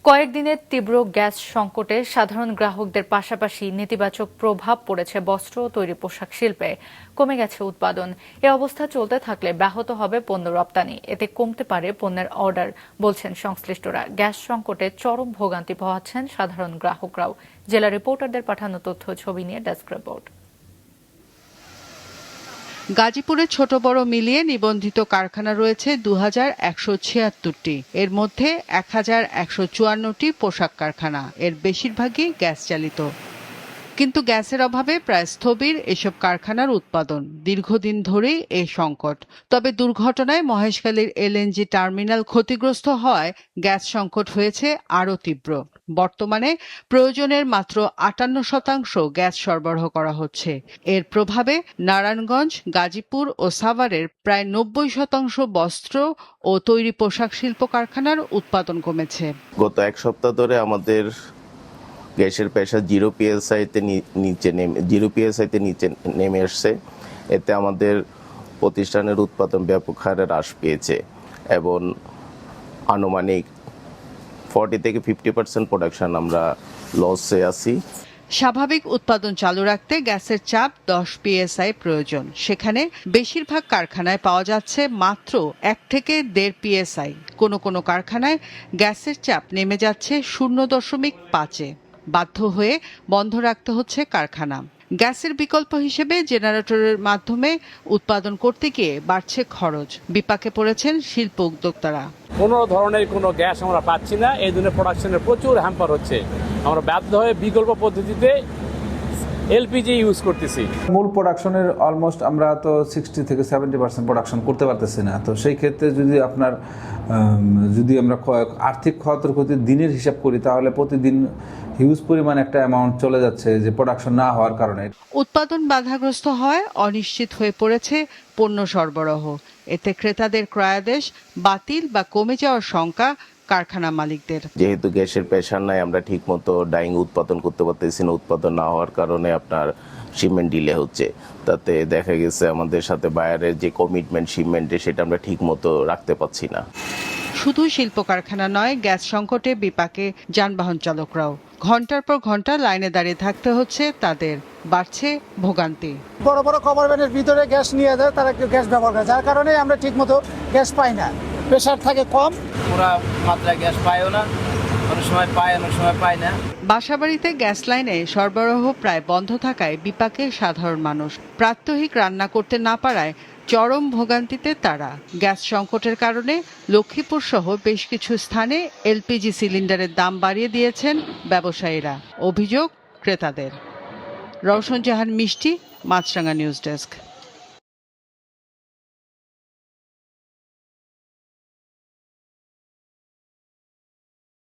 কয়েকদিনের তীব্র গ্যাস সংকটে সাধারণ গ্রাহকদের পাশাপাশি নেতিবাচক প্রভাব পড়েছে বস্ত্র ও তৈরি পোশাক শিল্পে। কমে গেছে উৎপাদন। এ অবস্থা চলতে থাকলে ব্যাহত হবে পণ্য রপ্তানি, এতে কমতে পারে পণ্যের অর্ডার বলছেন সংশ্লিষ্টরা। গ্যাস সংকটে চরম ভোগান্তি পোহাচ্ছেন সাধারণ গ্রাহকরাও। জেলা রিপোর্টারদের পাঠানো তথ্য ছবি নিয়ে ডেস্ক রিপোর্ট। গাজীপুরে ছোট বড় মিলিয়ে নিবন্ধিত কারখানা রয়েছে 2176টি। এর মধ্যে 1154টি পোশাক কারখানা, এর বেশিরভাগই গ্যাস চালিত। কিন্তু গ্যাসের অভাবে প্রায় স্থবির এসব কারখানার উৎপাদন। দীর্ঘদিন ধরেই এই সংকট। তবে দুর্ঘটনায় মহেশখালীর এলএনজি টার্মিনাল ক্ষতিগ্রস্ত হওয়ায় গ্যাস সংকট হয়েছে আরও তীব্র। বর্তমানে প্রয়োজনের মাত্র 58% গ্যাস সরবরাহ করা হচ্ছে। এর প্রভাবে নারায়ণগঞ্জ, গাজীপুর ও সাভারের প্রায় 90% বস্ত্র ও তৈরি পোশাক শিল্প কারখানার উৎপাদন কমেছে। গত এক সপ্তাহ ধরে আমাদের গ্যাসের প্রেসার জিরো পিএসআইতে নিচে নেমে আসছে। এতে আমাদের প্রতিষ্ঠানের উৎপাদন ব্যাপক হারে হ্রাস পেয়েছে এবং আনুমানিক 40 থেকে 50% প্রোডাকশন আমরা লসে আছি। স্বাভাবিক উৎপাদন চালু রাখতে গ্যাসের চাপ 10 পিএসআই প্রয়োজন। সেখানে বেশিরভাগ কারখানায় পাওয়া যাচ্ছে মাত্র 1 থেকে 1.5 পিএসআই। কোনো কারখানায় গ্যাসের চাপ নেমে যাচ্ছে 0.5-এ। বাধ্য হয়ে বন্ধ রাখতে হচ্ছে কারখানা। গ্যাসের বিকল্প হিসেবে জেনারেটরের মাধ্যমে উৎপাদন করতে গিয়ে বাড়ছে খরচ। বিপাকে পড়েছেন শিল্প উদ্যোক্তারা। কোনো ধরনের কোনো গ্যাস আমরা পাচ্ছি না, এই জন্য প্রোডাকশনের প্রচুর হ্যাম্পার হচ্ছে। আমরা বাধ্য হয়ে বিকল্প পদ্ধতিতে এলপিজি ইউজ করতেছি। মূল প্রোডাকশনের অলমোস্ট আমরা তো 60 থেকে 70% প্রোডাকশন করতে পারতেছি না। তো সেই ক্ষেত্রে যদি আমরা আর্থিক ক্ষতির দিনের হিসাব করি, তাহলে প্রতিদিন হিউজ পরিমাণ একটা অ্যামাউন্ট চলে যাচ্ছে যে প্রোডাকশন না হওয়ার কারণে। উৎপাদন বাধাগ্রস্ত হয় অনিশ্চিত হয়ে পড়েছে পণ্য সরবরাহ। এতে ক্রেতাদের ক্রয়াদেশ বাতিল বা কমে যাওয়ার শঙ্কা কারখানা মালিকদের। যেহেতু গ্যাসের প্রেসার নাই, আমরা ঠিক মতো ডাইং উৎপাদন করতে পারতেছি না। উৎপাদন না হওয়ার কারণে আপনার শিপমেন্ট ডিলে হচ্ছে। তাতে দেখা গেছে আমাদের সাথে বায়ারের যে কমিটমেন্ট শিপমেন্টে, সেটা আমরা ঠিক মতো রাখতে পারছি না। শুধু শিল্প কারখানা নয়, গ্যাস সংকটে বিপাকে যানবাহন চালকরাও। ঘন্টার পর ঘন্টা লাইনে দাঁড়িয়ে থাকতে হচ্ছে তাদের। বাড়ছে ভোগান্তি। বড় বড় কভার ভ্যানের ভিতরে গ্যাস নিয়ে যায়, তারা গ্যাস ব্যবহার করে, যার কারণে আমরা ঠিকমতো গ্যাস পাই না। প্রেসার থাকে কম, পুরা মাত্রা গ্যাস পাইও না, অনেক সময় পায়, অনেক সময় পায় না। বাসাবাড়িতে গ্যাস লাইনে সরবরাহ প্রায় বন্ধ থাকায় বিপাকে সাধারণ মানুষ। প্রাত্যহিক রান্না করতে না পারায় চরম ভোগান্তিতে তারা। গ্যাস সংকটের কারণে লক্ষ্মীপুর সহ বেশ কিছু স্থানে এলপিজি সিলিন্ডারের দাম বাড়িয়ে দিয়েছেন ব্যবসায়ীরা। অভিযোগ ক্রেতাদের। রওশন জাহান মিষ্টি, মাছরাঙা নিউজ ডেস্ক।